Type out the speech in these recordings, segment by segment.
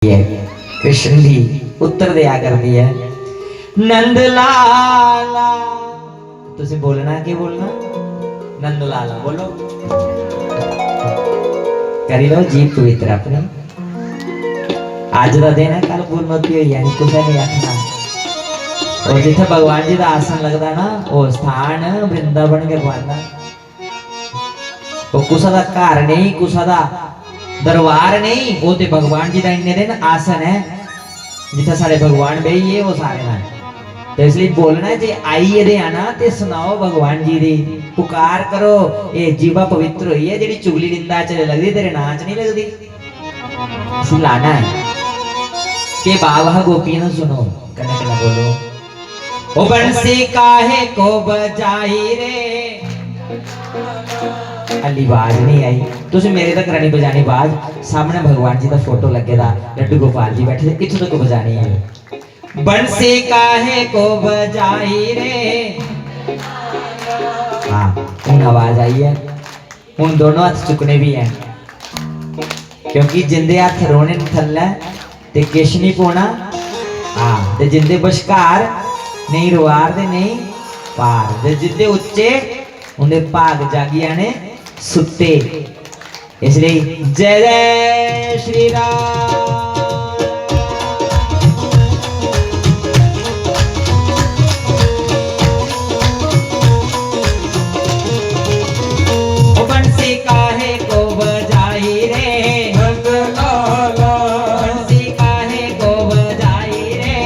कृष्ण भी उत्तर दिया कर दिया नंद लाला। तुझे बोलना क्या बोलना नंद लाला बोलो करी लो जी पवित्र अपने आज का दिन है कल पूर्णोती हुई यानी कुछ नहीं आखना। और जिथे भगवान जी का आसन लगता ना वो स्थान वृंदावन के भगवान वो कुछ का घर नहीं कुछ का दरबार नहीं वो तो भगवान जी का इन्ने दिन आसन है जिथे सारे भगवान बेहिए वो सारे ना। तो इसलिए बोलना जे आइए दे आना ते सुनाओ भगवान जी दी पुकार करो ये जीवा पवित्र हुई है जेडी चुगली निंदा चले लगदी तेरे नाच नहीं लगदी लाना है के बाबा गोपियों सुनो कने कने बोलो ओ बंसी काहे को बजाई रे अली बाज नहीं आई तुझे मेरे तक रानी बजानी बाज सामने भगवान जी का फोटो लगेगा लड्डू गोपाल जी बैठे थे इथों तक बजानी है बंसी काहे को बजाई रे। हाँ उन आवाज आई है उन दोनों हाथ चुकने भी हैं क्योंकि जिंदे हाथ रोने थल्ला ते किश नहीं पोना। हाँ ते जिंदे बशकार नहीं रुआर दे नहीं पार ते जिंदे उच्चे उन्हें भाग जागिया ने सुते। इसलिए जय जय श्री राम। बंसी काहे को बजाई रे नंद लाला बंसी काहे को बजाई रे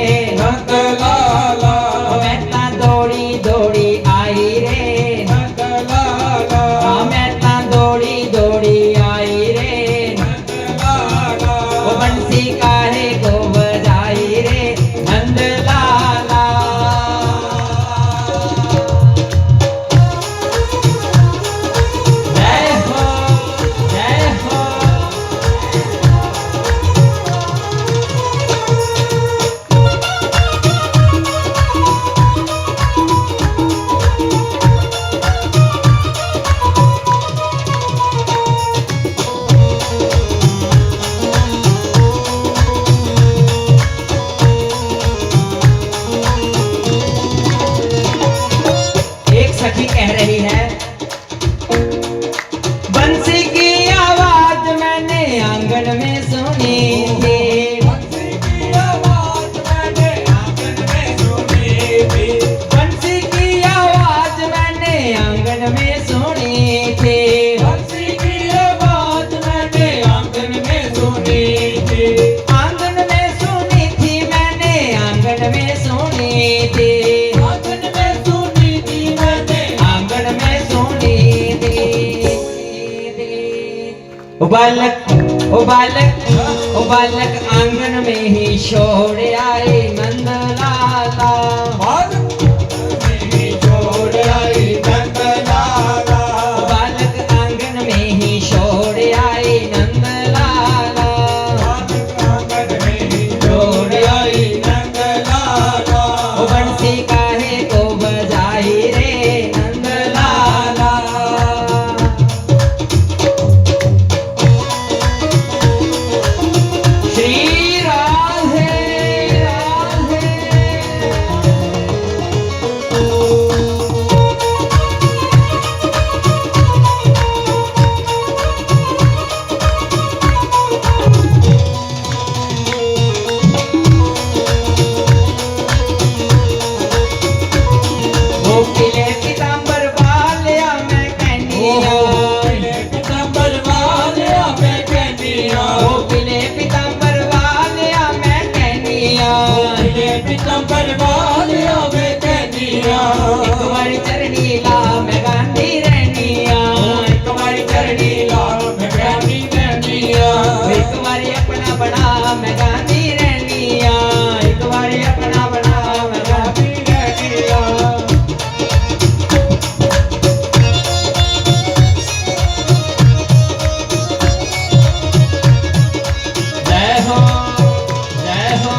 नंद लाला मैं ता दौड़ी दौड़ी आई रे नंद लाला मैं ता दौड़ी दौड़ी आई रे नंद लाला वो बंसी काहे को बजाई रे नंद लाला। जय हो जय हो एक सखी कह रही है बंसी की आवाज मैंने आंगन में सुनी थी बंसी की आवाज मैंने आंगन में सुनी थी बंसी की आवाज मैंने आंगन में सुनी थी बंसी की आवाज मैंने आंगन में सुनी थी आंगन में सुनी थी मैंने आंगन में सुनी थी आंगन में सुनी थी मैंने आंगन में सुनी थी। ओ बालक ओ बालक ओ बालक आंगन में ही छोड़ आए नंद लाला। बालक में ही छोड़ आई नंद लाला ओ बालक आंगन में ही छोड़ आए नंद लाला। बालक आंगन में ही छोड़ आई नंद लाला ओ बंसी काहे को बजाई रे नंद लाला। श्री राधे राधे वो किले पीतांबर वालिया मैं कहनिया पीले पीतांबर वालिया मैं कहनिया वो किले पीतांबर वालिया मैं कहनिया पीले पीतांबर वालिया मैं कहनिया एक बारी चरणी ला मैं गांधी रहनिया एक बारी चरणी लाल मैं गांधी रहनिया एक बारी अपना बना मैं गांधी रहनिया एक बारी अपना बना मैं गांधी गांधी रहनिया जय हो जय हो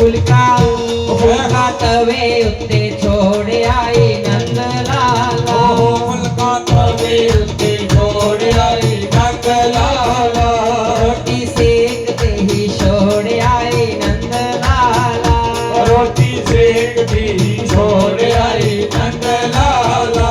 फुलका फुलका तवे उत्ते छोड़ आई नंद लाला फुलका तवे उत्ते छोड़ आई नंद लाला रोटी सेकते ही छोड़ आई नंद लाला रोटी सेकती छोड़ आई नंद लाला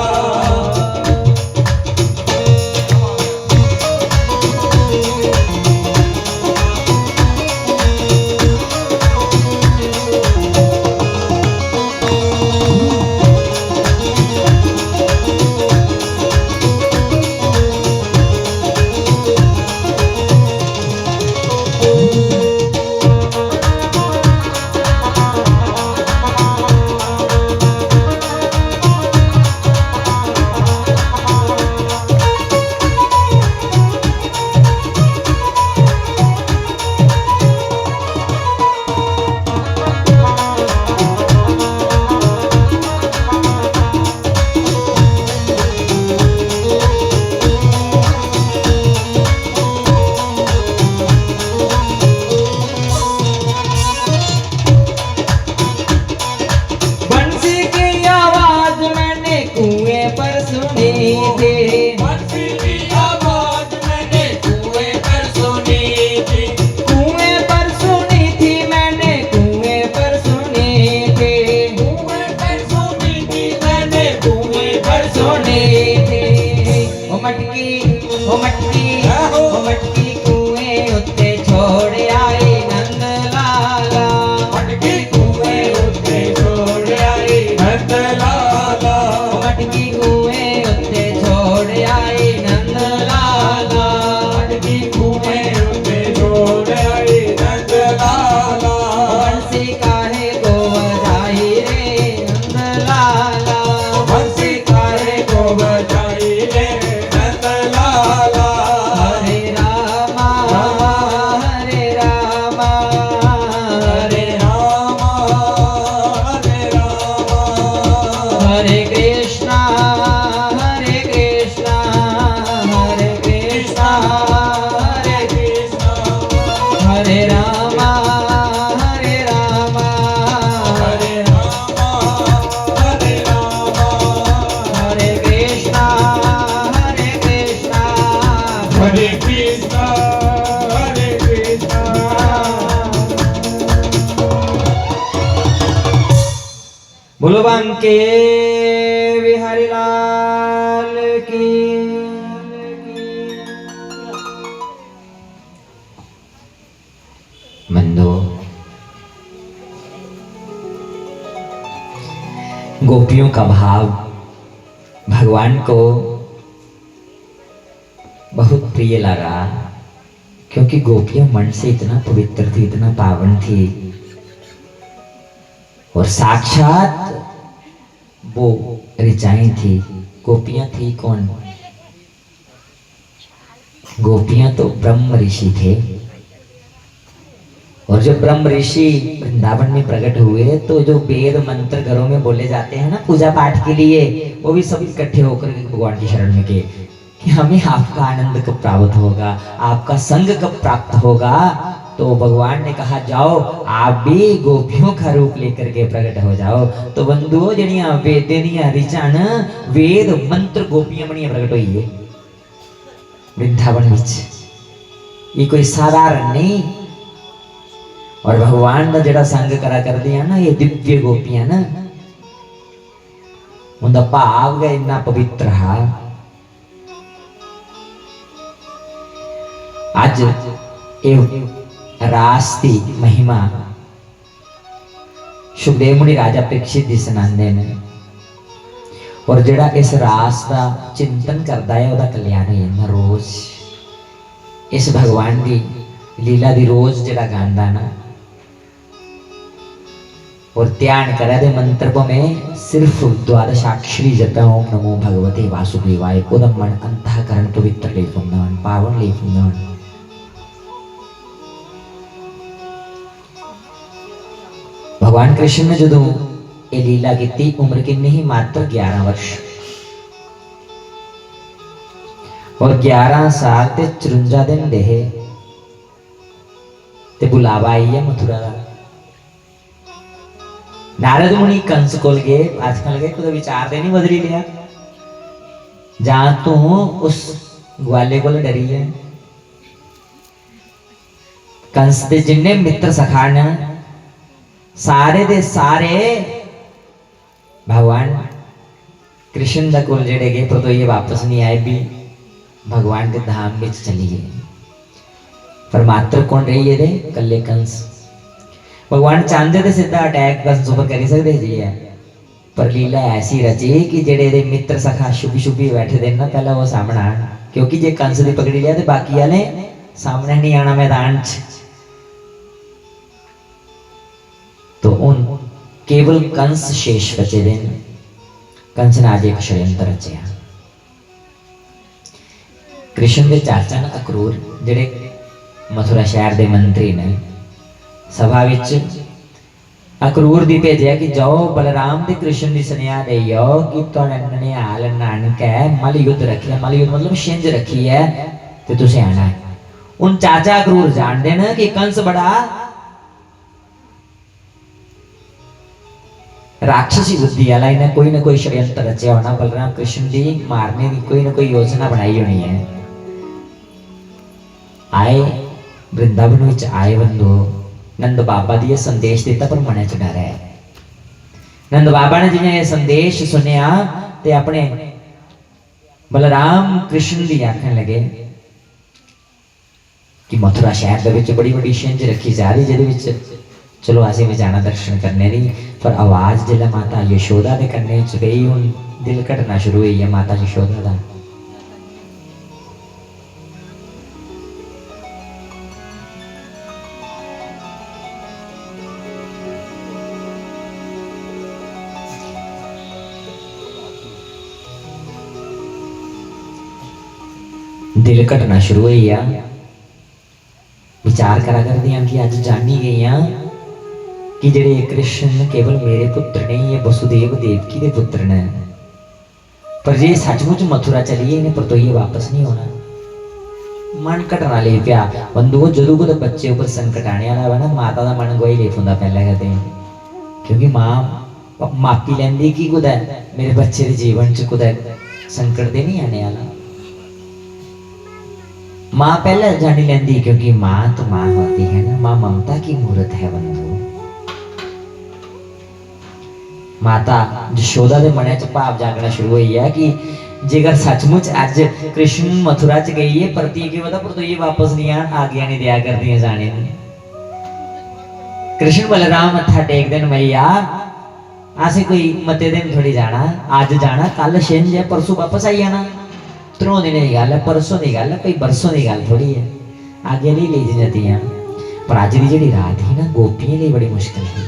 बंसी की आवाज मैंने कुएं पर सुनी थी बंसी की आवाज मैंने कुएं पर सुनी थी कुएं पर सुनी थी मैंने कुएं पर सुनी थी कुएं पर सुनी थी मैंने कुएं पर सुनी थी ओ मटकी कुएं उत्ते छोड़ आई नंद लाला मटकी कुएं उत्ते छोड़ आई नंद लाला मटकी कुएं उत्ते छोड़ आई नंद लाला मटकी कुएं उत्ते छोड़ आई नंद लाला बंसी काहे को बजाई रे नंद लाला बंसी काहे को बजाई रे नंद लाला हरे रामा हरे रामा हरे रामा हरे रामा हरे कृष्णा हरे कृष्णा हरे कृष्णा हरे कृष्ण हरे रामा हरे रामा हरे रामा हरे रामा हरे कृष्णा हरे कृष्णा हरे कृष्ण हरे कृष्ण बोलो बांके बिहारी लाल की मंदो गोपियों का भाव भगवान को बहुत प्रिय लगा क्योंकि गोपियां मन से इतना पवित्र थी इतना पावन थी और साक्षात वो ऋचाएं थी गोपियां थी कौन गोपियां तो ब्रह्म ऋषि थे और जो ब्रह्म ऋषि वृंदावन में प्रकट हुए तो जो वेद मंत्र घरों में बोले जाते हैं ना पूजा पाठ के लिए वो भी सब इकट्ठे होकर भगवान की शरण में गए कि हमें आपका आनंद कब प्राप्त होगा आपका संग कब प्राप्त होगा तो भगवान ने कहा जाओ आप भी गोपियों का रूप लेकर के प्रकट हो जाओ तो बंधुओं जड़ियां वेदियां ऋचान वेद मंत्र गोपियां बनिया प्रकट हुई है वृंदावन विच ये कोई साधारण नहीं और भगवान ने जड़ा संग करा कर दिया ना ये दिव्य गोपियां ना उनका भाव गया इतना पवित्र है आज रास की महिमा सुखदेव मुनि राजा परीक्षित जी सुनाते हैं और जड़ा इस रास का चिंतन करता है वह कल्याण हो जाता रोज इस भगवान की लीला दी रोज जड़ा गांदा ना और ध्यान करे दे मंत्र में सिर्फ द्वादशाक्षरी जप ओम नमो भगवते वासुदेवाय उदम मन अंतःकरण पवित्र ले पुण्यवान पावन ले पुण्यवान भगवान कृष्ण ने जो ये लीला की उम्र कितनी ही मात्र 11 वर्ष और 11 साल ते 54 दिन देहे ते बुलावा आई है मथुरा का नारद मुनि कंस कोल गए, आजकल गए कुछ विचार दे नहीं बदली लिया, जहां तू उस ग्वाले को डरी है। कंस दे जिन्ने मित्र सखा ने सारे दे सारे भगवान कृष्ण दा कोल जेड़े गए, पर तो ये वापस नहीं आए भी भगवान के धाम में चली गए। पर मात्र कौन रही है दे कल्ले कंस। भगवान चाहते थे सीधा अटैक कंस ऊपर कर सकते जी है, पर लीला ऐसी रची कि जेड़े दे मित्र सखा शुभी शुभी बैठे थे ना, पहला वो सामने आना, क्योंकि जे कंस ने पकड़ी लिया तो बाकी वाले सामने नहीं आना मैदान च। तो उन केवल कंस शेष बचे दे। कंस ने आज एक षड्यंत्र रचिया। कृष्ण के चाचा ने अक्रूर जेड़े मथुरा शहर के मंत्री ने, सभा विच अक्रूर दी भेजिया कि जाओ बलराम ते कृष्ण दी सुनिया देओ कि तुहाडे ननिहाल नानक है मल युद्ध रखिया, मल युद्ध मतलब छिंज रखी है ते तुसीं आना है। उन चाचा अक्रूर जानते न कि कंस बड़ा राक्षसी बुद्धि वाला, इन्हें कोई ना कोई षड्यंत्र रचिया होना, बलराम कृष्ण दी मारने की कोई ना कोई योजना बनाई होनी है। आए वृंदावन विच आए बंधु, नंद बाबा दी संदेश दिता पर मने च डर है। नंद बाबा ने जिन्हें संदेश सुनिया ते अपने बलराम कृष्ण दी आखन लगे कि मथुरा शहर दे विच बड़ी बड़ी छिंज रखी जा रही, जिहदे विच चलो असीं भी जाना दर्शन करने दी। पर आवाज जिहड़ा माता यशोदा दे कन्ने च गई, हुण दिल घटना शुरू हुई है माता यशोदा दा। दिल घटना शुरू हुई आ। विचार करा कर दियां कि अज जानी गई कि जेड़े कृष्ण केवल मेरे पुत्र नहीं, ये वसुदेव देवकी के पुत्र ने। पर जे सचमुच मथुरा चलिए इन्हें पर तो ये वापस नहीं होना। मन घटना ले पिया बंधुओं, जदों कुछ बच्चे ऊपर संकट आने वाला है ना, माता का मन गोई ले पुंदा पहले कहते हैं, क्योंकि मां मापी लेंदी कि कुछ मेरे बच्चे के जीवन च कुछ संकट दे नहीं आने वाला। मां पहले जानी लेंदी, क्योंकि मां तो मां होती है ना, मां ममता की मूर्त है बंधु। माता यशोदा के मन च भाव जागना शुरू हुई है कि जेकर सचमुच अज कृष्ण मथुरा च गई है, परती के वदा पर तो ये वापस नहीं आज्ञा नहीं दिया करती जाने। कृष्ण बलराम मत्था टेक दिन मैया असें कोई मते दिन थोड़ी जाना, अज जाना कल छिंज है परसों वापस आई जाना। 3 दिन की गल है, परसों की गल है, कोई बरसों की गल थोड़ी है, आगे नहीं ली जाती। पर अज की जी रात ही ना गोपियों लिए बड़ी मुश्किल है,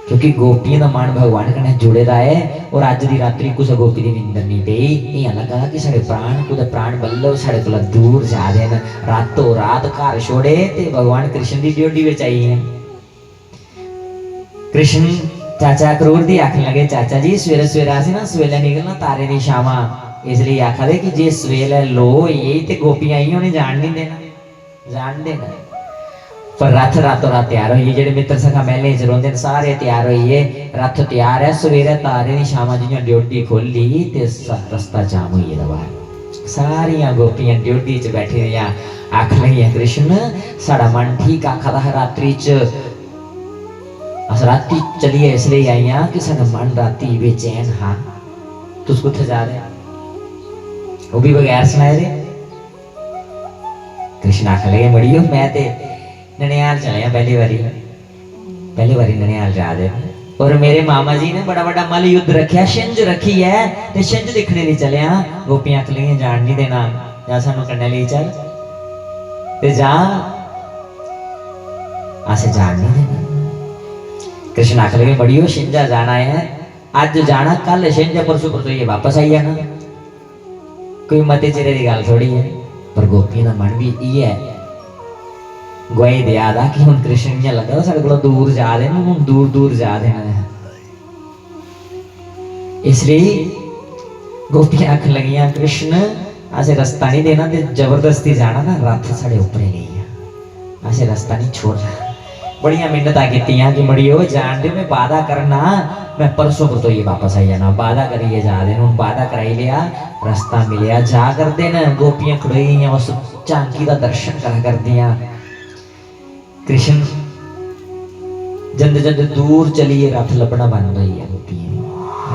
क्योंकि गोपियों का मन भगवान कन्नै जुड़े दा है। और अज की रात्रि कुछ गोपी की नींदर नहीं पई, इं लगा कि साढ़े प्राण कुछ प्राण बल्लभ साढ़े को दूर जा रहे हैं, रातों रात घर छोड़े ते भगवान कृष्ण की ड्यूटी में आई है। कृष्ण चाचा अक्रूर दी आखन लगे, चाचा जी सवेरे सवेरे असीं ना सवेले निकलना तारे दी छावां, इसलिए आखा दे कि जे सवेले लो यही ते गोपियां आई उन्हें जान नहीं देना, जान देना। पर रथ रातों रात तैयार होइए, जेडे मित्र सखा महल च रोंदे सारे तैयार होइए, रथ तैयार है। सवेरे तारे दी छावां जियां ड्यूटी खोली ते रस्ता जाम होइए दबार। सारियां गोपियां ड्यूटी च बैठी रहियां, आख लगियां कृष्ण साड़ा मन ठीक आखा दा रात्रि च अस राती चलिए इसलिए आईया कि साड़ा मन राती बेचैन हाँ। तुस कुत्थे जा रहे वो भी बगैर सुनाए दे। कृष्ण आख लगे मड़ियो मैं ते ननिहाल चले पहली बारी ननिहाल जा रहे, और मेरे मामा जी ने बड़ा बड़ा मल युद्ध रखिया, छिंज रखी है ते छिंज दिखने नहीं चले। गोपियां आख लगियां जान नहीं देना, जा सानू कन्ने ले चल ते जा, असें जान नहीं देना। कृष्ण आख लगे मड़ियो छिंजा जाना है, अज जाना कल छिंज परसों परसों ये वापस आई जाना, कोई मते चिरे की गल थोड़ी है। पर गोपियों का मन भी ये है गवाही दिया दा कि हुण कृष्ण इयां लगा साडे कोलों दूर जा रहे हैं, हुण दूर दूर जा देना है। इसलिए गोपियां आखन लगियां कृष्ण असें रास्ता नहीं देना ते जबरदस्ती जाना ना, रथ साडे ऊपर ही गई है, असें रास्ता नहीं छोड़ना। बड़िया मिन्नतां कीतियां कि मड़ियो जान दे मैं वादा करना मैं परसों को तो ये वापस आई जाना वादा करिए जा दे हुण वादा कराई लिया रास्ता मिलिया जा कर देन गोपियां खड़ोई उस झांकी का दर्शन करा कर दियां कृष्ण जंदे जंदे दूर चलिए रथ लभना बंद हुई है गोपियां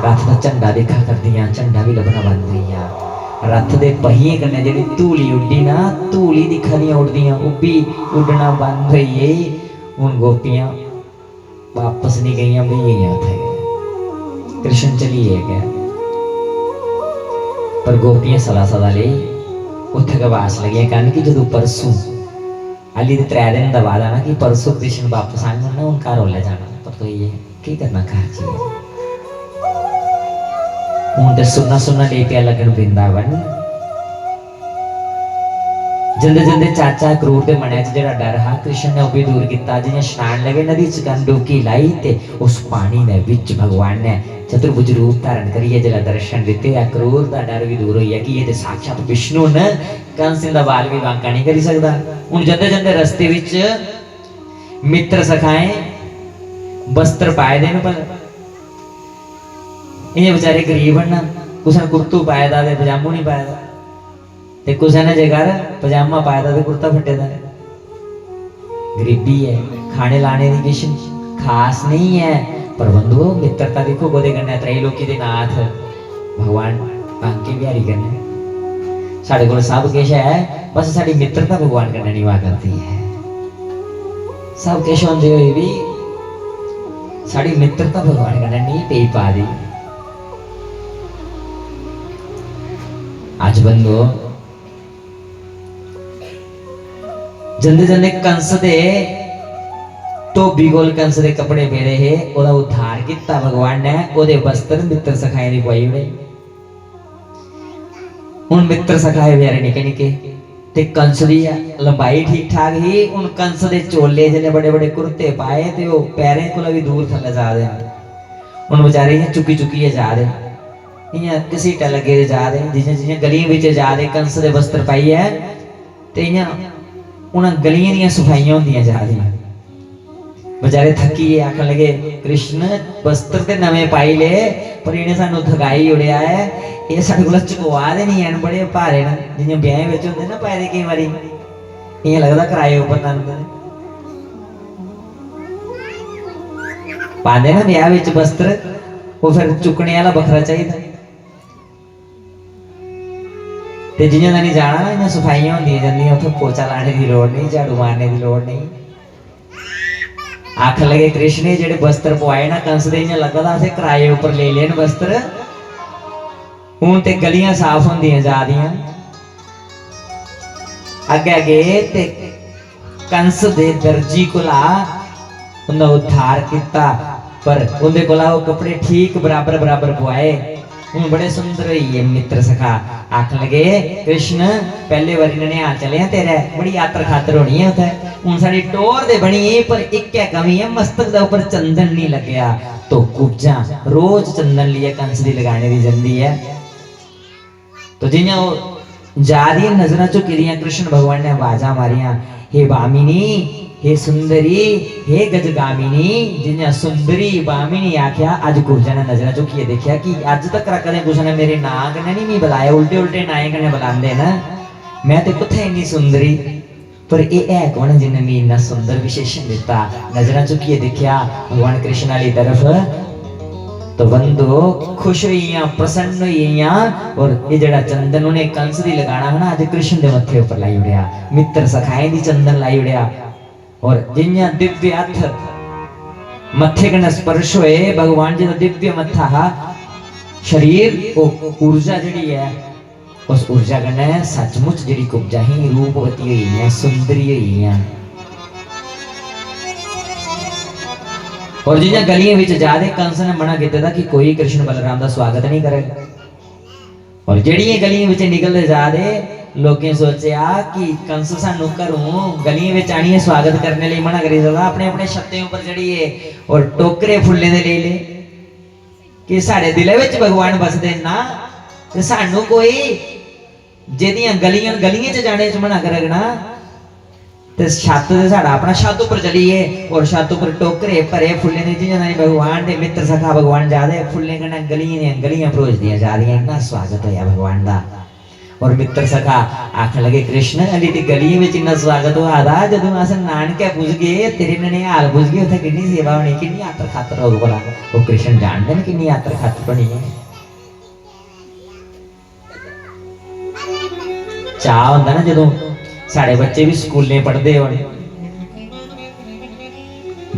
रथ का झंडा देखा कर दियां झंडा भी लभना बंद हुई है रथ दे पहिए कन्ने जेड़ी धूली उड्डी ना धूली दिखा दियां उड़दियां वो भी उड़ना बंद हुई है हुण गोपियां वापस नहीं गईयां भी गईयां उथे कृष्ण चलिए गया पर गोपियां सदा सदा ले उथे गवास लगियां कहन कि जदों परसों अली दे 3 दिन दा वादा ना कि परसों कृष्ण वापस आएंगे ना उनका रोल ले जाना पर तो ये की करना घर जी हुण ते सुनना सुनना ले पिया लगन वृंदावन जल्दे जल्दे चाचा क्रूर के मने च जेड़ा डर हा कृष्ण ने भी दूर किया जियां स्नान लगे नदी च गन डुबकी लाई ते उस पानी दे विच भगवान ने चतुर्भुज रूप धारण करिए जरा दर्शन दिते क्रूर दा डर भी दूर होया कि ये ते साक्षात विष्णु ने कंस दा बाल भी वांका नहीं करी सकदा हुण जंदे जंदे रस्ते विच मित्र सखाए वस्त्र पाए देन पर ये बेचारे गरीब न कुछ ने कुर्तू पाया दा ते पजामू नहीं पाया दा ते कुछ ने जेकर पजामा पाया दा ते कुर्ता फटे दा गरीबी है खाने लाने की किश खास नहीं है पर बंधुओं मित्रता देखो गोदे कन्नै त्रैलोकी दे नाथ भगवान बांके बिहारी कन्नै साडे कोल सब किश है बस साडी मित्रता भगवान कन्नै निभा करती है सब किश होंदे होए भी साडी मित्रता भगवान कन्नै नहीं पेई पा दी आज बंधुओं जंदे जंदे कंस दे धोबी कोल कंस दे कपड़े पेड़े है ओदा उद्धार किया भगवान ने ओदे वस्त्र मित्र सखाए दी पाई उड़े हुण मित्र सखाए प्यारे निके निके ते कंस दी लंबाई ठीक ठाक ही हुण कंस दे चोले जिन्ने बड़े बड़े कुर्ते पाए ते ओ पैरें कोला भी दूर थल्ले जा दे हुण बेचारे इयां चुकी चुकी जा दे इयां घसीटा लगे जा दे जियां जियां गलियां विच जा दे कंस दे वस्त्र पाई है ते इयां उन गलियां दियां सफाइयां होंदियां जा रही बेचारे थकी आखन लगे कृष्ण वस्त्र ते नवे पाई ले पर इन्हें सानू थकाई उड़िया है ये साडे कोल चुकवा दे नहीं हैं बड़े भारे न जियां ब्याह विच हुंदे ना पाए दे कई वारी इयां लगदा किराए उपर नंदे पांदे ना ब्याह विच वस्त्र वो फिर चुकने वाला बखरा चाहिए ते जियां नहीं जाना ना इन्हें सफाइयां होंदियां जांदियां उत्थे पोचा लाने की लोड़ नहीं झाड़ू मारने की लोड़ नहीं आख लगे कृष्ण जेडे वस्त्र पवाए ना कंस दे इयां लगदा असें किराए उपर ले लेन वस्त्र हुण ते गलियां साफ होंदियां जा दियां अगे अगे ते कंस दे दर्जी कोला उन्हें उद्धार किया पर उनके कोला वो कपड़े ठीक बराबर बराबर पवाए हुण बड़े सुंदर ही मित्र सखा आखन लगे कृष्ण पहले बारी ने आ चले हैं तेरे बड़ी यात्रा खातर होनी है उथे हुण साडी टोर दे बनी पर एक क्या कमी है मस्तक दे ऊपर चंदन नहीं लगया तो कुब्जा रोज चंदन लिए कंस दी लगाने दी जंदी है तो जियां वो जा रही नजर झुकी दियां कृष्ण भगवान ने आवाजा मारियां हे भामिनी हे सुंदरी हे गजगामिनी जिन्हें सुंदरी बामिनी आख्या अज गुर्जा ने नजर झुकिए देखा कि अज तक कदे कुछ ने मेरे नां कन्नै नहीं मी बुलाया उल्टे उल्टे नाए कन्नै बुलांदे ना मैं तो कुत्थे इन्नी सुंदरी पर ये है कौन जिन्हें मी इन्ना सुंदर विशेषण दिता नजर झुकिए देखा भगवान कृष्ण वाली तरफ तो बंधु खुश हुई प्रसन्न हुई और ये जड़ा चंदन उन्हें कंस दी लगाना है ना अज कृष्ण दे मथे ऊपर लाई उड़िया मित्र सखाए दी चंदन लाई उड़िया और जिन्या दिव्य हथ मथे कन्नै स्पर्श होए भगवान जी दा दिव्य मथा शरीर ऊर्जा जिहड़ी है उस ऊर्जा कन्नै सचमुच जिहड़ी कुब्जा ही रूपवती हुई है सुंदरी हुई है और जिन्या गलियां विच जादे कंस ने मना किया था कि कोई कृष्ण बलराम दा स्वागत नहीं करेगा और जिहड़ियां गलियां विच निकलदे जादे लोगों सोचा कि कंस सानू घरों गलियां विच आनिए स्वागत करने लिए मना करी सकदा अपने अपने छत्ते ऊपर चढ़िए और टोकरे फुल्ले दे ले ले कि साडे दिले विच भगवान बसदे ना ते सानू कोई जेदियां गलियां च जाने च मना करेगा ते छत से साड़ा अपना छत ऊपर चलिए और छत ऊपर टोकरे भरे फुल्लें दी चीज़ां ने भगवान दे मित्र सखा भगवान जादे फुल्लें कन्नै गलियां भरोचदियां जा रही इन्ना स्वागत होया भगवान दा और मित्र सखा आखन लगे कृष्ण अली दी गली विच इन्ना स्वागत होआ दा जदों अस नानके पुजगे तेरे ननिहाल पुजगे उत्थे किन्नी सेवा होनी किन्नी आतर खातर होग भला वो कृष्ण जानदे न किन्नी आतर खातर होनी है चाह होंदा ना जदों साढ़े बच्चे भी स्कूलें पढ़ते हो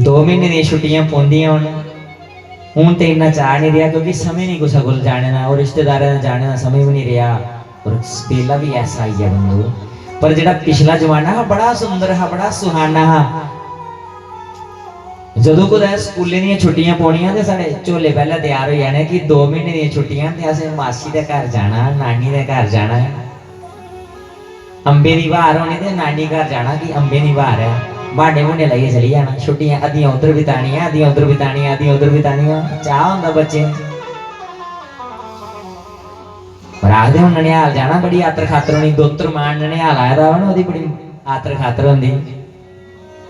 2 महीने दी छुट्टियां पौंदियां हूं तो इन्ना चाह नहीं रहा क्योंकि समय नहीं कुछ कोल जाने का और रिश्तेदारों जाने का समय भी नहीं रहा और बेला भी ऐसा ही है बंधु पर जेड़ा पिछला जमाना है बड़ा सुंदर है बड़ा सुहाना है जदों कुदै स्कूलें दी छुट्टियां पौनियां ते साढ़े झोले पहले तैयार हो जाने कि 2 महीने दी छुट्टियां ते असें मासी दे घर जाना नानी दे घर जाना अंबे दी बहार होनी ते नानी घर जाना कि अंबे दी बहार है बाडे मुंडे लाइए चली जाना छुट्टियां अद्धियां उधर बितानियां अद्धियां उधर बितानियां अद्धियां उधर बितानियां चाह होंदा बच्चे पर आखदे हुण ननिहाल जाना बड़ी आतर खातर होनी दोतर मान ननिहाल आया दा ना ओदी बड़ी आतर खातर होंदी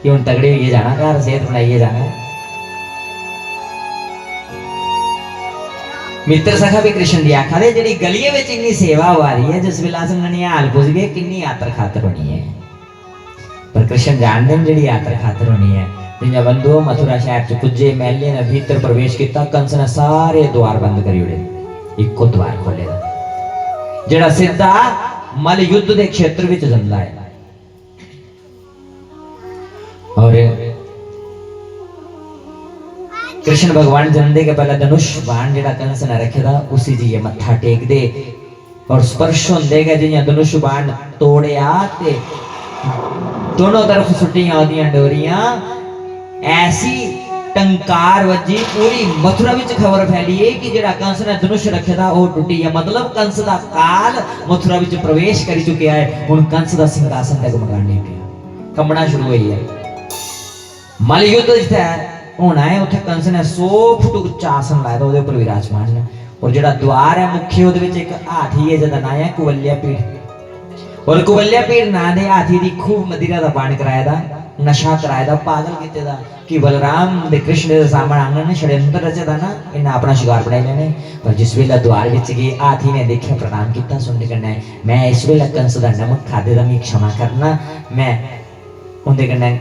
कि हुण तगड़े होइए जाना घर सेहत बनाइए जाना मित्र सखा भी कृष्ण दी आखा दे जेड़ी गलियां विच इन्नी सेवा हुआ रही है जिस वेला अस ननिहाल पुज गए किन्नी आतर खातर होनी है पर कृष्ण जानदे न जेड़ी आतर खातर होनी है जिन्ना बंधु मथुरा शहर च पुजे महले ने भीतर प्रवेश किया कंस ने सारे द्वार बंद करी उड़े इको द्वार खोले जेड़ा सीधा मल युद्ध के क्षेत्र विच जंदा है और कृष्ण भगवान जंदे के पहले धनुष बाण जेड़ा कंस ने रखे था उसी जी ये मत्था टेक दे और स्पर्श होंदे गए जियां धनुष बाण तोड़िया ते दोनों तरफ सुटियां ओदियां डोरियां ऐसी टंकार वजी पूरी मथुरा विच खबर फैली है कि जेड़ा कंस ने धनुष रखे था वो टूटी है मतलब कंस दा काल मथुरा विच प्रवेश कर चुका है हुण कंस दा सिंहासन तक मकाने पिया कंबना शुरू हुई है मल युद्ध जिथे होना है उथे कंस ने 100 फुट उच्चा आसन लाया ओदे ऊपर विराजमान है और जेड़ा द्वार है मुख्य ओदे विच एक हाथी है जिहदा नाम है कुवल्या पीड़ और कुवल्या पीड़ नां दे हाथी दी खूब मदिरा दा पान कराया दा नशा कराया दा पागल कीते दा कि बलराम दे कृष्ण दे सामने आंगन ने षड्यंत्र रचे दा ना इन्हें अपना शिकार बनाई लेने पर जिस वेला द्वार विच गए हाथी ने देखिया प्रणाम किया सुनने कन्नै मैं इस वेला कंस दा नमक खादे दा मी क्षमा करना मैं उनदे कन्नै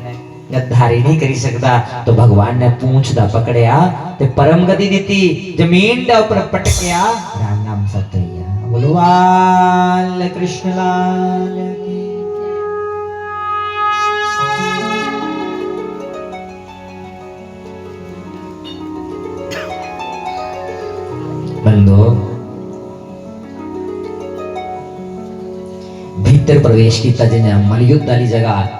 गद्दारी नहीं करी सकता तो भगवान ने पूंछ दा पकड़िया ते परम गति दी जमीन दे ऊपर पटकिया राम नाम सतैया बोलो बाल कृष्ण लाल की बंदो भीतर प्रवेश किया जिन्हें मलयुद्ध वाली जगह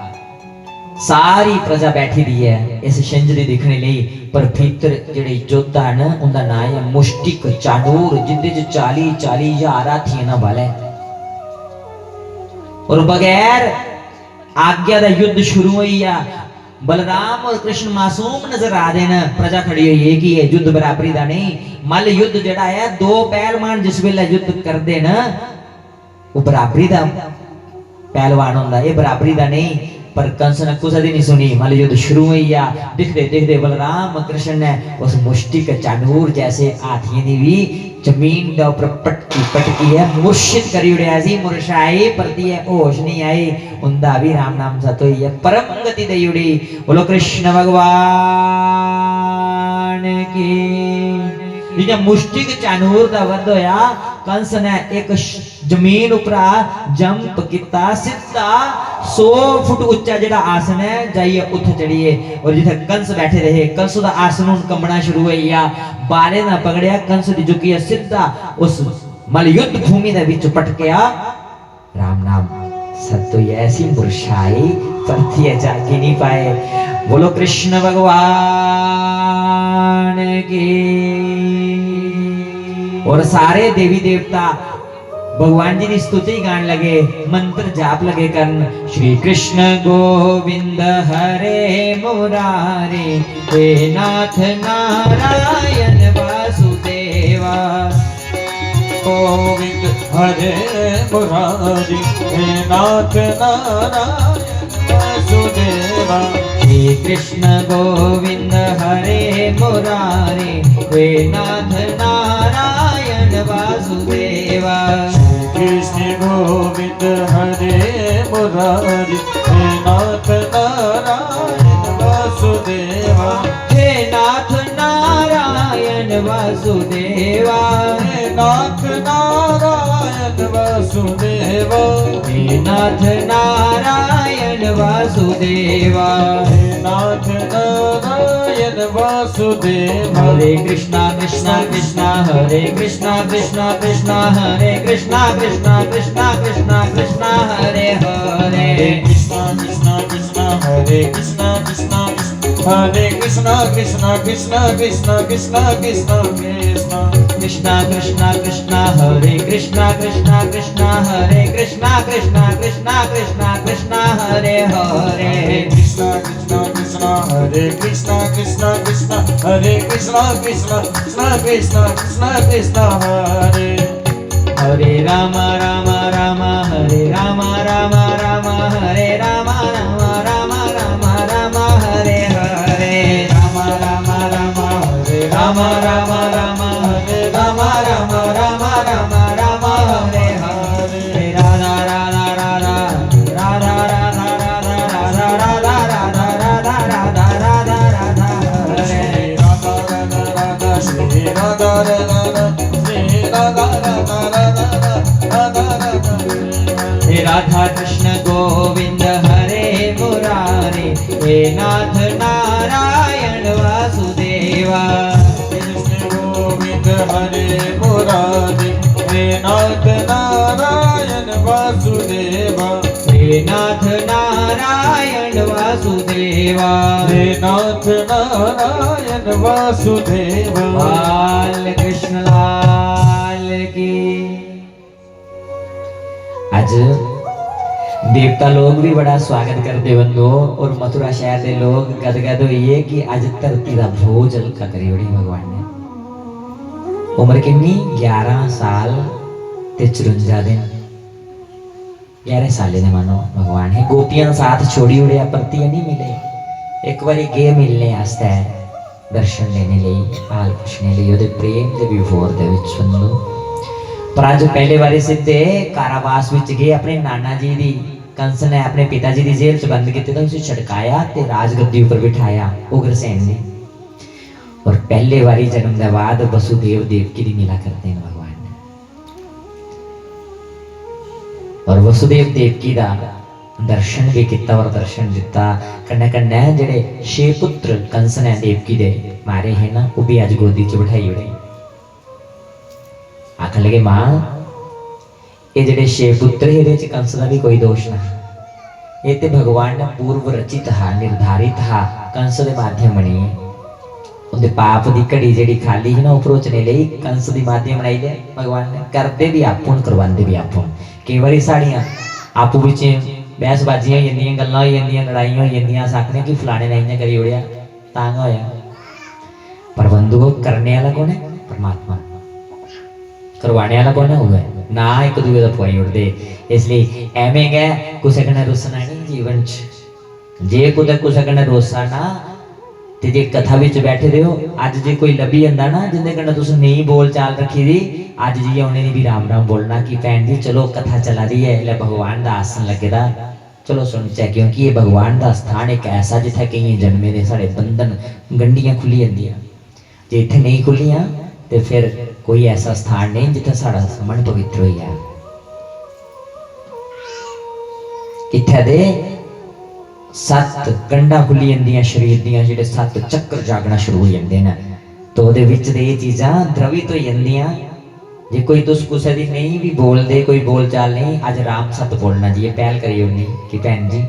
सारी प्रजा बैठी दी है इस शिंजरी देखने लिए पर भीतर जेड़े योद्धा है ना उनका नाम है मुष्टिक चाणूर जिंदे 40 हजार हाथी ना वाले और बगैर आज्ञा दा युद्ध शुरू हुई है बलराम और कृष्ण मासूम नजर आ रहे हैं प्रजा खड़ी हुई है कि ये युद्ध बराबरी दा नहीं मल युद्ध जेड़ा है दो पहलवान जिस वेले युद्ध करते ना वो बराबरी दा पहलवान होंदा ये बराबरी दा नहीं पर कंस ने कुछ नहीं सुनी मल युद्ध शुरू हुई या दिखते दिखते बलराम कृष्ण ने उस मुष्टि के चाणूर जैसे हाथी ने भी जमीन के ऊपर पटकी है मुर्शिद करी उड़िया सी मुरशाई परती है होश नहीं आई उनका भी राम नाम सत हुई है परम गति दई उड़ी बोलो कृष्ण भगवान की जिन्हें मुष्टि के चाणूर का वध होया कंस ने एक जमीन उपरा जंप किया सीधा 100 फुट उच्चा जेड़ा आसन है जाइए उठ चढ़िए और जिथे कंस बैठे रहे कंस दा आसन कंबना शुरू हुआ बारे ना पकड़िया कंस दी झुकी सीधा उस मल युद्ध भूमि दे विच पटकिया राम नाम सत्य ऐसी मुरझाई परती जागी नहीं पाए बोलो कृष्ण भगवान की और सारे देवी देवता भगवान जी की स्तुति गान लगे मंत्र जाप लगे करन श्री कृष्ण गोविंद हरे मुरारे हे नाथ नारायण वासुदेवा गोविंद हरे मुरारी हे नाथ नारायण वासुदेवा वासुदेवा हे कृष्ण गोविंद हरे मुरारे हे नाथ नारायण वासुदेवा कृष्ण गोविंद हरे मुरारी हे नाथ नारायण वासुदेवा हे नाथ नारायण वासुदेवा हे नाथ नारायण वासुदेवा हे नाथ नारायण वासुदेवा हे नाथ नारायण वासुदेवा हरे कृष्णा कृष्णा कृष्णा हरे कृष्णा कृष्णा कृष्णा हरे कृष्णा कृष्णा कृष्णा कृष्णा कृष्णा हरे हरे कृष्णा कृष्णा कृष्णा हरे कृष्णा कृष्णा हरे कृष्णा कृष्णा कृष्णा कृष्णा कृष्णा कृष्णा कृष्णा कृष्णा कृष्णा कृष्णा हरे कृष्णा कृष्णा कृष्णा हरे कृष्णा कृष्णा कृष्णा कृष्णा कृष्णा हरे हरे कृष्णा कृष्णा कृष्णा हरे कृष्णा कृष्णा कृष्णा हरे कृष्णा कृष्णा कृष्णा कृष्णा कृष्णा कृष्णा हरे हरे राम राम राम हरे राम राम राम हरे राम राम राम राम राम हरे हरे राम राम राम हरे राम राम राम हरे राम राम राम राम राम हरे हरे राधा राधा राधा राधा राधा राधा राधा राधा राधा राधा राधा राधा हरे राधा राधा राधा श्री राधा राधा श्री राधा राधा राधा राधा राधा हे राधा कृष्ण गोविंद हरे मुरारे हे नाथ नारायण वासुदेवा कृष्ण गोविंद हरे मुरारी हे नाथ नारायण वासुदेवा हे नाथ नारायण वासुदेवा हे नाथ नारायण वासुदेवा बाल कृष्ण लाल की। आज देवता लोग भी बड़ा स्वागत करते बंदो और मथुरा शहर के लोग गदगद होइए कि अज धरती का भोज हल्का करी ओड़ी भगवान ने। उम्र कितनी 11 साल ते 54 दिन 11 साल ने मानो भगवान है गोपियां साथ छोड़ी उड़े परती नहीं मिले एक बारी गे मिलने आस्ते दर्शन लेने लिए हाल पूछने लिए ओदे प्रेम दे विभोर दे विच बंदो पर आज पहले बारी सिद्धे कारावास विच गए अपने नाना जी दी कंस ने अपने पिताजी दी जेल च बंद किते तो उसे छड़काया ते राजगद्दी ऊपर बिठाया उग्रसेन ने और पहले बारी जन्म के बाद वसुदेव देवकी दी मिला करते हैं भगवान ने और वसुदेव देवकी दा दर्शन भी किया और दर्शन दिता कन्ने कन्ने जेड़े 6 पुत्र कंस ने देवकी दे मारे हैं ना वो भी आज गोदी च बिठाई उड़े आखन लगे मां ये जेडे 6 पुत्र है च कंस का भी कोई दोष ना ये ते भगवान ने पूर्व रचित हा निर्धारित हा कंस के माध्यम बनी है उनके पाप की घड़ी जेडी खाली है ना उपरोचने लिए कंस की माध्यम बनाई दे भगवान ने करते भी आपून करवाते भी आपून कई बार साड़ियाँ आपू बिच बहसबाजियां हो जांदियां गल्लां हो जांदियां लड़ाइयां हो जांदियां आखने कि फलाने ने इन्हें करी उड़िया तां होया पर बंधु करने वाला कौन है परमात्मा करवाने वाला कौन है हुआ ना एक दूसरे का पवाई उड़ते इसलिए एवें गए कुछ कने रुसना नहीं जीवन च जे कुछ कने रोसा ना ते जे कथा विच बैठे रहो अज जे कोई लभी जांदा ना जिंदे कने तुस नहीं बोल चाल रखी दी अज जी उन्हें नी भी राम राम बोलना कि भैन जी चलो कथा चला रही है ले भगवान दा आसन लगे दा चलो सुनचे क्योंकि ये भगवान दा स्थान एक ऐसा जिथे कई जन्मे दे साढ़े बंधन गंडियां खुली जांदियां जे इत्थे नहीं खुलियां ते फिर कोई ऐसा स्थान नहीं जिथे साड़ा मन पवित्र हो गया इत्थे दे 7 गंढा खुली जांदियां शरीर दियां जेडे 7 चक्कर जागना शुरू हो जांदे ने तो ओदे विच दे ये चीज़ां द्रवित हो जांदियां जे कोई तुस कुसै दी नहीं भी बोल दे कोई बोल चाल नहीं अज राम सत बोलना जी पहल करी उन्नी कि भैन जी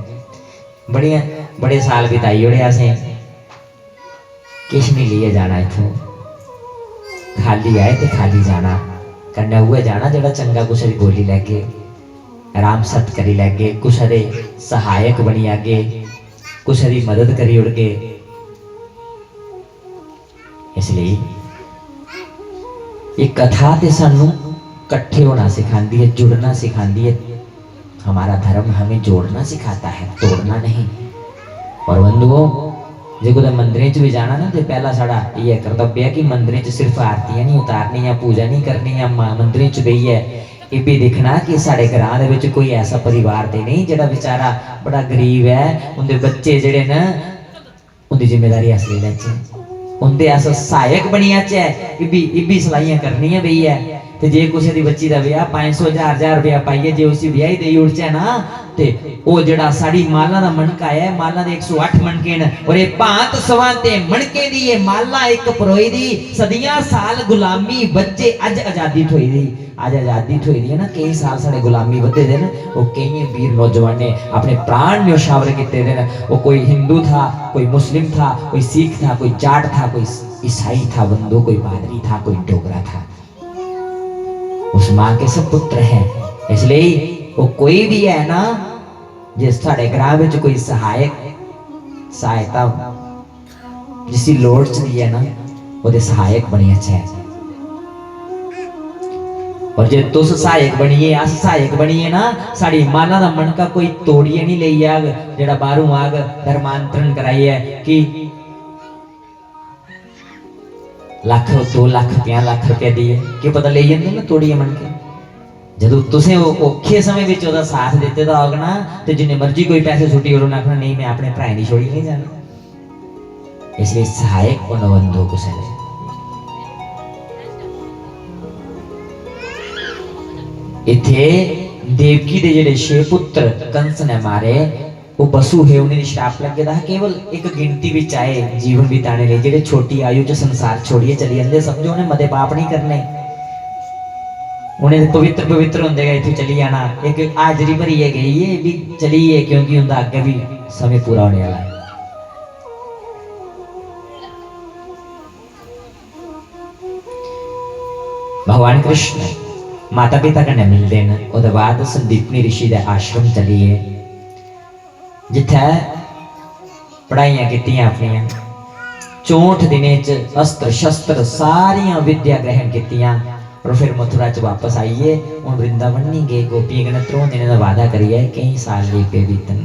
बड़े साल बिताई ओड़े असें किश नहीं लिए जाना इत्थों खाली आए तो खाली जाना कन्नै उए जाना जेड़ा चंगा कुछ दी बोली लैगे राम सत करी लैगे कुछ दे सहायक बनी आगे कुछ दी मदद करी उड़गे इसलिए ये कथा ते सानू कट्ठे होना सिखाती है जुड़ना सिखाती है हमारा धर्म हमें जोड़ना सिखाता है तोड़ना नहीं और बंधुओं जो कुछ मंदिर च भी जाना ना तो पहला साड़ा ये कर्तव्य है कि मंदिर च सिर्फ आरतियां नहीं उतारनी या पूजा नहीं करनी या मंदिर च बेहिए ये भी देखना कि साढ़े घर दे कोई ऐसा परिवार तो नहीं जिहड़ा बेचारा बड़ा गरीब है, उनके बच्चे जिहड़े न उनकी जिम्मेदारी अस ले लैचे, उनके अस सहायक बनी जाचे। इब्बी सलाइयां करनियां बई है ते जे किसी की बच्ची का विआह 500-1000 रुपया पाइए जे उसी ब्याह दे उड़चे ना ते वो जड़ा साड़ी माला दा मनका है, माला दे 108 मनके न और ये भांत सवाते मनके दी ये माला एक परोई दी सदियां साल गुलामी बच्चे अज आजादी थोई दी, आज आजादी थोई दी है ना, कई साल साढ़े गुलामी बदे दे न, वो कई वीर नौजवान ने अपने प्राण न्योछावर किते दे न। वो कोई हिंदू था, कोई मुस्लिम था, कोई सिख था, कोई जाट था, कोई ईसाई था, बंधु कोई पादरी था, कोई डोगरा था, उस मां के सब पुत्र हैं। इसलिए वो कोई भी है ना जिस साढ़े ग्राम में कोई सहायता जिसकी लोड़ चली है ना वो सहायक बनी अच्छा है। और जे तुस सहायक बनिए अस सहायक बनिए ना साड़ी माला दा मनका कोई तोड़िए नहीं ले आग जेड़ा बाहरों आग धर्मांतरण कराइए कि लाख 2 लाख 5 लाख रुपया दिए कि पता ले जाते ना तोड़िए मन के। जदों तुसें औखे समय विच ओदा साथ देते दा होग ना ते जिन्ने मर्जी कोई पैसे छुट्टी और आखना नहीं मैं अपने भरा दी छोड़ी नहीं जाना। इसलिए सहायक बनो बंधो कुशल। इथे देवकी दे जेड़े 6 पुत्र कंस ने मारे वो बसु है उन्हें श्राप लग गया केवल एक गिनती भी चाहे जीवन बिताने ले जेड़े छोटी आयु च संसार छोड़िए चली जाते समझो उन्हें मते पाप नहीं करने, उन्हें पवित्र पवित्र होंगे गए इतों चली जाना एक हाजरी भरी है गई है भी चली है क्योंकि उनका आगे भी समय पूरा होने वाला है। भगवान कृष्ण माता पिता कन्नै मिलते हैं उसके बाद संदीपनी ऋषि के आश्रम चलिए जिथे पढ़ाइयां कीतियां अपनियां 64 दिने च अस्त्र शस्त्र सारिया विद्या ग्रहण कीतियां और फिर मथुरा च वापस आइए हूँ वृंदावन नहीं गए गोपियां कन्नै 3 दिन का वादा करिए कई साल ले पे बीतन।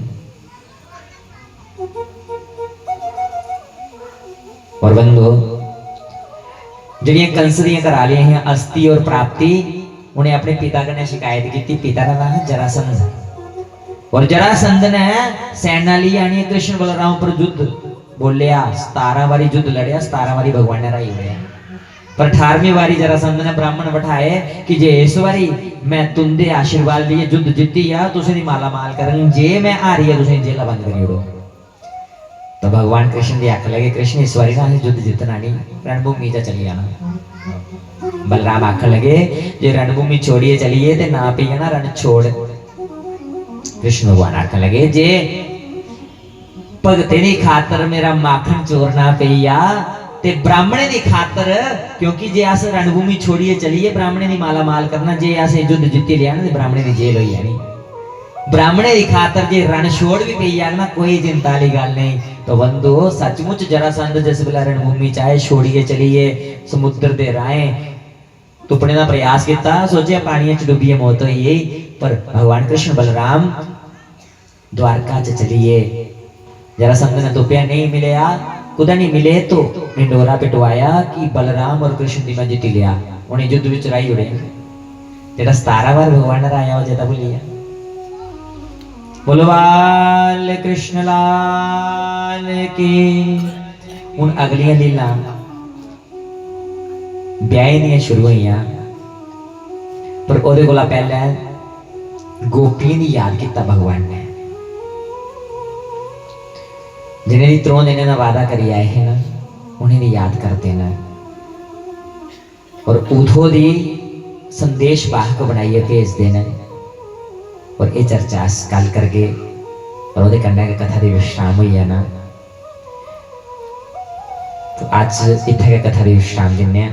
और बंधु जिहड़ियां कंस दियां करा लिया हैं अस्थि और प्राप्ति उन्हें अपने पिता कन्नै शिकायत की। पिता का नाम है जरासंध और जरासंध ने सेना ली आनी कृष्ण बलराम पर युद्ध बोलिया 17 बारी युद्ध लड़िया 17 बारी भगवान ने राई होया पर 18वीं बारी जरासंध ने ब्राह्मण बैठाए कि जे इस बारी मैं तुंदे आशीर्वाद लिए युद्ध जीती या तुसें दी माला माल करन जे मैं हारी है तुसें जेला बंद करी ओड़ो। तो भगवान कृष्ण दी आख लगे कृष्ण इस बारी ना युद्ध जीतना नहीं रणभूमि च चली जाना। बलराम आख लगे जे रणभूमि छोड़िए चलिए ते ना पी ना रण छोड़। कृष्ण भगवान आख लगे जे भगते दी खातर मेरा माखन चोरना पईया ते ब्राह्मणे दी खातर क्योंकि जे अस रणभूमि छोड़िए चलिए ब्राह्मणे दी माला माल करना जे अस युद्ध जीती लिया ना ब्राह्मणे दी जेल होई जानी। ब्राह्मणे दी खातर जे रण छोड़ भी पई जाए ना कोई चिंता वाली गल नहीं। तो बंधु सचमुच जरासंध जिस वेला रणभूमि चाहे छोड़िए चलिए समुद्र दे राहें तुपने का प्रयास किया सोचे पानी च डुबिए मौत हुई पर भगवान कृष्ण बलराम द्वारका च चलिए जरासंध ने तुपया नहीं मिलया कुदा नहीं मिले तो ढिंडोरा पिटवाया कि बलराम और कृष्ण दी मैं जीती लिया उन्हें युद्ध विच राई उड़े जेड़ा 17 बार भगवान ने राया हो जेता भूलिया। बोलो बाल कृष्ण लाल की। उन अगलियां लीला ब्याह दियां शुरू हुई पर ओदे कोला पहले गोपियां दी याद किया भगवान ने जिन्हें 3 दिन का वादा करी आए हैं ना उन्हें भी याद करते ना और उधो दी संदेश वाहक बनाइए भेज देना और ये चर्चा कल करके और वो कन्या कथा की विश्राम हुई है ना तो आज इतना कथा की विश्राम देने